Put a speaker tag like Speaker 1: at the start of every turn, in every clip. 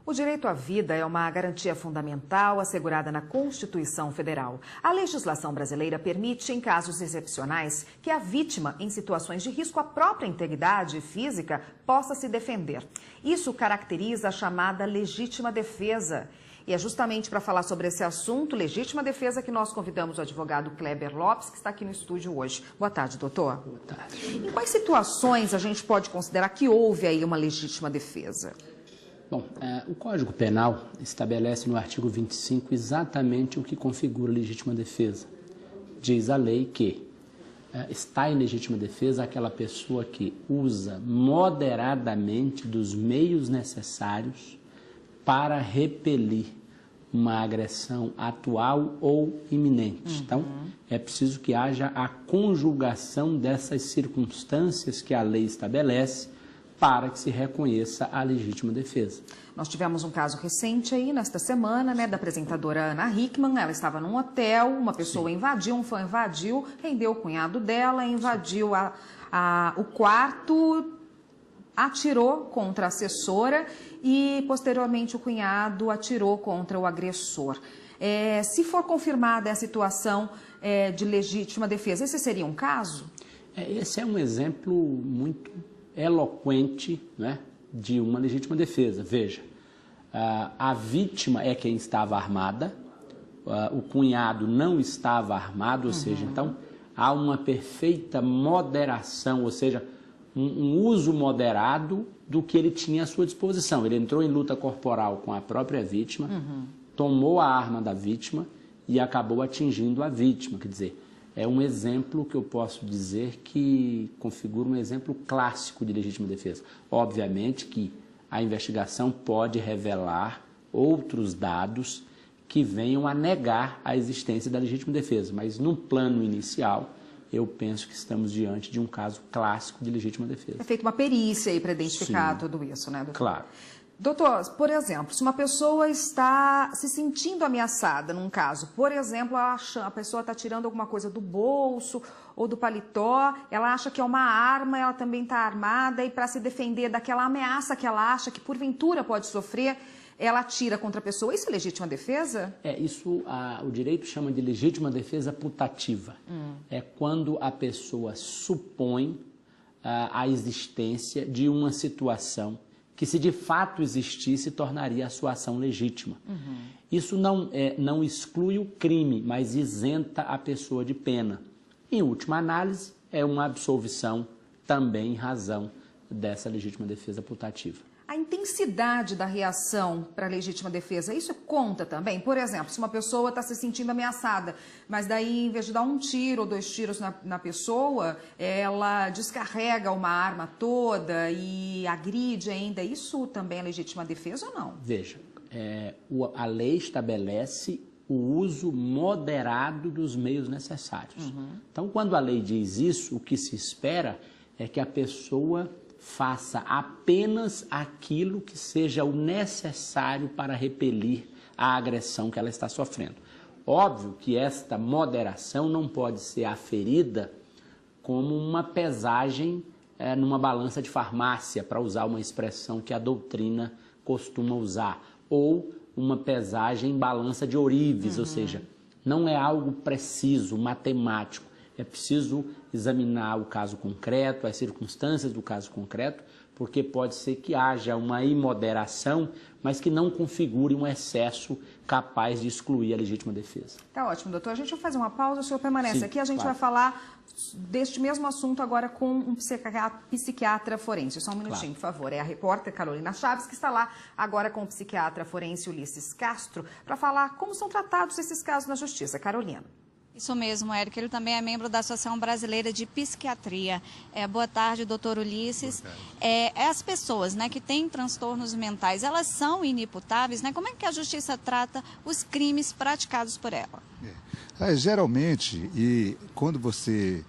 Speaker 1: O direito à vida é uma garantia fundamental assegurada na Constituição Federal. A legislação brasileira permite, em casos excepcionais, que a vítima, em situações de risco à própria integridade física, possa se defender. Isso caracteriza a chamada legítima defesa. E é justamente para falar sobre esse assunto, legítima defesa, que nós convidamos o advogado Kleber Lopes, que está aqui no estúdio hoje. Boa tarde, doutor.
Speaker 2: Boa tarde.
Speaker 1: Em quais situações a gente pode considerar que houve aí uma legítima defesa?
Speaker 2: Bom, o Código Penal estabelece no artigo 25 exatamente o que configura legítima defesa. Diz a lei que está em legítima defesa aquela pessoa que usa moderadamente dos meios necessários para repelir uma agressão atual ou iminente. Então, é preciso que haja a conjugação dessas circunstâncias que a lei estabelece para que se reconheça a legítima defesa.
Speaker 1: Nós tivemos um caso recente aí, nesta semana, da apresentadora Ana Hickman. Ela estava num hotel, uma pessoa invadiu, um fã invadiu, rendeu o cunhado dela, invadiu o quarto, atirou contra a assessora e, posteriormente, o cunhado atirou contra o agressor. Se for confirmada a situação de legítima defesa, esse seria um caso?
Speaker 2: Esse é um exemplo muito eloquente, né, de uma legítima defesa. Veja, a vítima é quem estava armada, o cunhado não estava armado, ou seja, então há uma perfeita moderação, ou seja, um uso moderado do que ele tinha à sua disposição. Ele entrou em luta corporal com a própria vítima, tomou a arma da vítima e acabou atingindo a vítima, quer dizer, é um exemplo que eu posso dizer que configura um exemplo clássico de legítima defesa. Obviamente que a investigação pode revelar outros dados que venham a negar a existência da legítima defesa, mas no plano inicial, eu penso que estamos diante de um caso clássico de legítima defesa.
Speaker 1: É feita uma perícia aí para identificar tudo isso, né, doutor?
Speaker 2: Claro.
Speaker 1: Doutor, por exemplo, se uma pessoa está se sentindo ameaçada num caso, por exemplo, a pessoa está tirando alguma coisa do bolso ou do paletó, ela acha que é uma arma, ela também está armada e para se defender daquela ameaça que ela acha que porventura pode sofrer, ela atira contra a pessoa. Isso é legítima defesa?
Speaker 2: Isso o direito chama de legítima defesa putativa. É quando a pessoa supõe a existência de uma situação que, se de fato existisse, tornaria a sua ação legítima. Isso não exclui o crime, mas isenta a pessoa de pena. Em última análise, é uma absolvição também em razão dessa legítima defesa putativa.
Speaker 1: A intensidade da reação para a legítima defesa, isso conta também? Por exemplo, se uma pessoa está se sentindo ameaçada, mas daí, em vez de dar um tiro ou 2 tiros na pessoa, ela descarrega uma arma toda e agride ainda, isso também é legítima defesa ou não?
Speaker 2: Veja, a lei estabelece o uso moderado dos meios necessários. Então, quando a lei diz isso, o que se espera é que a pessoa faça apenas aquilo que seja o necessário para repelir a agressão que ela está sofrendo. Óbvio que esta moderação não pode ser aferida como uma pesagem numa balança de farmácia, para usar uma expressão que a doutrina costuma usar, ou uma pesagem em balança de ourives, ou seja, não é algo preciso, matemático. É preciso examinar o caso concreto, as circunstâncias do caso concreto, porque pode ser que haja uma imoderação, mas que não configure um excesso capaz de excluir a legítima defesa.
Speaker 1: Tá ótimo, doutor. A gente vai fazer uma pausa, o senhor permanece aqui. A gente vai
Speaker 2: claro.
Speaker 1: falar deste mesmo assunto agora com um psiquiatra forense. Só um minutinho,
Speaker 2: Claro.
Speaker 1: por favor. É a repórter Carolina Chaves, que está lá agora com o psiquiatra forense Ulisses Castro, para falar como são tratados esses casos na justiça. Carolina.
Speaker 3: Isso mesmo, Érica. Ele também é membro da Associação Brasileira de Psiquiatria. Boa tarde, doutor Ulisses. As pessoas, que têm transtornos mentais, elas são inimputáveis, Como é que a justiça trata os crimes praticados por ela?
Speaker 4: Geralmente, e quando você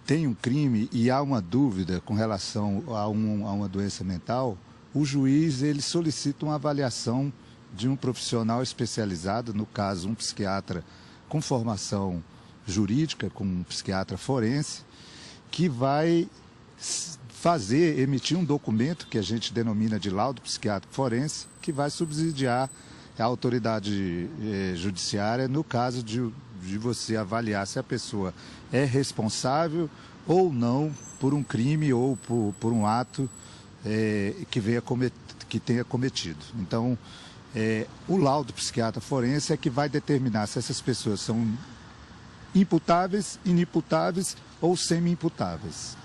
Speaker 4: tem um crime e há uma dúvida com relação a uma doença mental, o juiz ele solicita uma avaliação de um profissional especializado, no caso um psiquiatra com formação jurídica, com um psiquiatra forense, que vai emitir um documento que a gente denomina de laudo psiquiátrico forense, que que vai subsidiar a autoridade judiciária no caso de você avaliar se a pessoa é responsável ou não por um crime ou por um ato que tenha cometido. Então, o laudo psiquiatra forense é que vai determinar se essas pessoas são imputáveis, inimputáveis ou semi-imputáveis.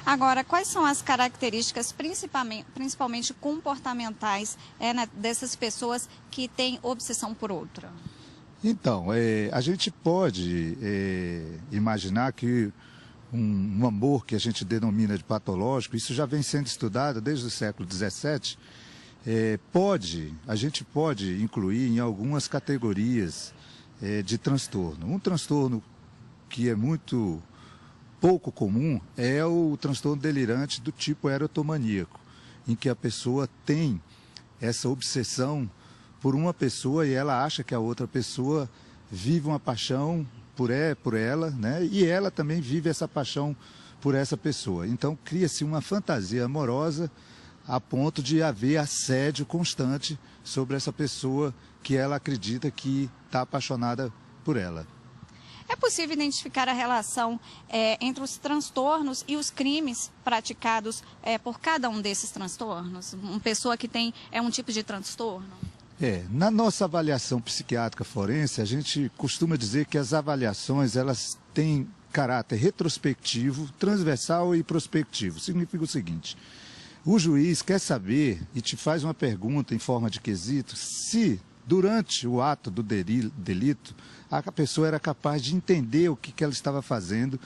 Speaker 3: Agora, quais são as características principalmente comportamentais dessas pessoas que têm obsessão por outra?
Speaker 4: Então, a gente pode imaginar que um amor que a gente denomina de patológico, isso já vem sendo estudado desde o século XVII, a gente pode incluir em algumas categorias de transtorno. Um transtorno que é muito pouco comum é o transtorno delirante do tipo erotomaníaco, em que a pessoa tem essa obsessão por uma pessoa e ela acha que a outra pessoa vive uma paixão por ela, né? E ela também vive essa paixão por essa pessoa. Então cria-se uma fantasia amorosa a ponto de haver assédio constante sobre essa pessoa que ela acredita que está apaixonada por ela.
Speaker 3: É possível identificar a relação entre os transtornos e os crimes praticados por cada um desses transtornos? Uma pessoa que tem um tipo de transtorno?
Speaker 4: Na nossa avaliação psiquiátrica forense, a gente costuma dizer que as avaliações elas têm caráter retrospectivo, transversal e prospectivo. Significa o seguinte: o juiz quer saber e te faz uma pergunta em forma de quesito se durante o ato do delito a pessoa era capaz de entender o que ela estava fazendo,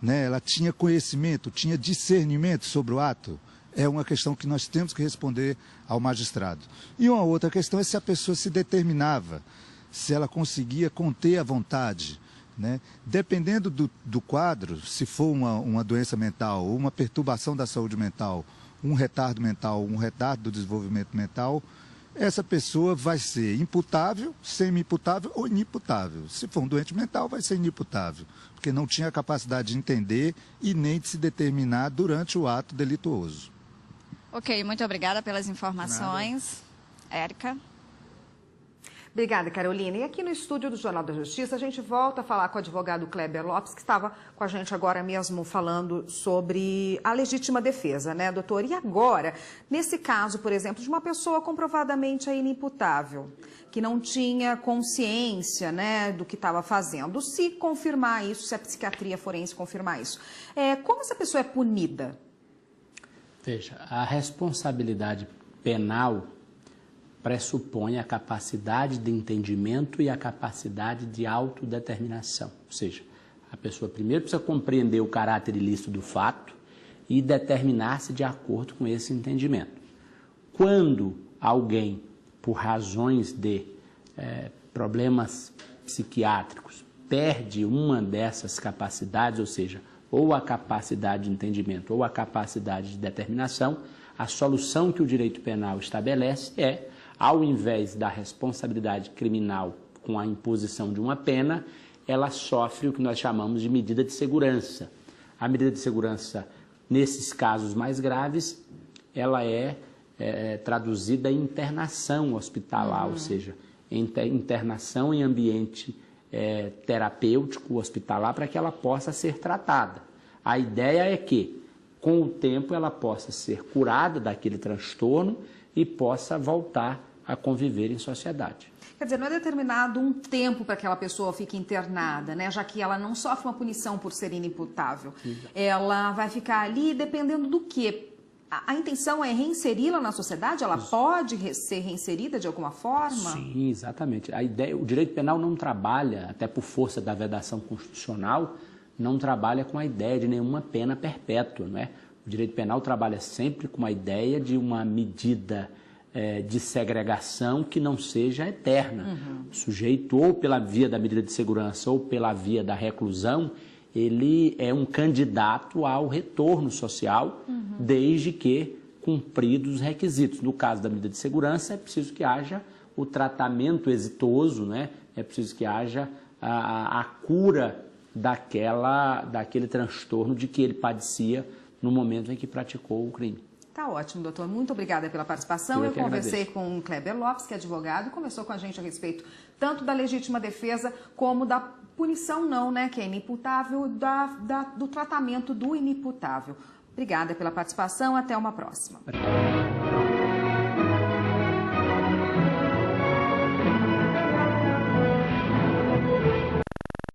Speaker 4: né? Ela tinha conhecimento, tinha discernimento sobre o ato. É uma questão que nós temos que responder ao magistrado. E uma outra questão é se a pessoa se determinava, se ela conseguia conter a vontade, né? Dependendo do quadro, se for uma doença mental, uma perturbação da saúde mental, um retardo mental, um retardo do desenvolvimento mental, essa pessoa vai ser imputável, semi-imputável ou inimputável. Se for um doente mental, vai ser inimputável, porque não tinha a capacidade de entender e nem de se determinar durante o ato delituoso.
Speaker 3: Ok, muito obrigada pelas informações. Érica.
Speaker 1: Obrigada, Carolina. E aqui no estúdio do Jornal da Justiça, a gente volta a falar com o advogado Kleber Lopes, que estava com a gente agora mesmo falando sobre a legítima defesa, né, doutor? E agora, nesse caso, por exemplo, de uma pessoa comprovadamente inimputável, que não tinha consciência, né, do que estava fazendo, se confirmar isso, se a psiquiatria forense confirmar isso, como essa pessoa é punida?
Speaker 2: Veja, a responsabilidade penal pressupõe a capacidade de entendimento e a capacidade de autodeterminação. Ou seja, a pessoa primeiro precisa compreender o caráter ilícito do fato e determinar-se de acordo com esse entendimento. Quando alguém, por razões de problemas psiquiátricos, perde uma dessas capacidades, ou seja, ou a capacidade de entendimento ou a capacidade de determinação, a solução que o direito penal estabelece é, ao invés da responsabilidade criminal com a imposição de uma pena, ela sofre o que nós chamamos de medida de segurança. A medida de segurança, nesses casos mais graves, ela é traduzida em internação hospitalar, ou seja, internação em ambiente terapêutico hospitalar para que ela possa ser tratada. A ideia é que, com o tempo, ela possa ser curada daquele transtorno e possa voltar a conviver em sociedade.
Speaker 1: Quer dizer, não é determinado um tempo para que aquela pessoa fique internada, né? Já que ela não sofre uma punição por ser inimputável. Ela vai ficar ali dependendo do quê? A intenção é reinseri-la na sociedade? Ela pode ser reinserida de alguma forma?
Speaker 2: Sim, exatamente. A ideia, o direito penal não trabalha, até por força da vedação constitucional, não trabalha com a ideia de nenhuma pena perpétua, não é? O direito penal trabalha sempre com a ideia de uma medida de segregação que não seja eterna. O sujeito, ou pela via da medida de segurança ou pela via da reclusão, ele é um candidato ao retorno social, desde que cumpridos os requisitos. No caso da medida de segurança, é preciso que haja o tratamento exitoso, né? É preciso que haja a cura daquele transtorno de que ele padecia no momento em que praticou o crime.
Speaker 1: Tá ótimo, doutor. Muito obrigada pela participação. Eu conversei com o Kleber Lopes, que é advogado, e conversou com a gente a respeito tanto da legítima defesa como da punição não, né, que é inimputável, do tratamento do inimputável. Obrigada pela participação. Até uma próxima.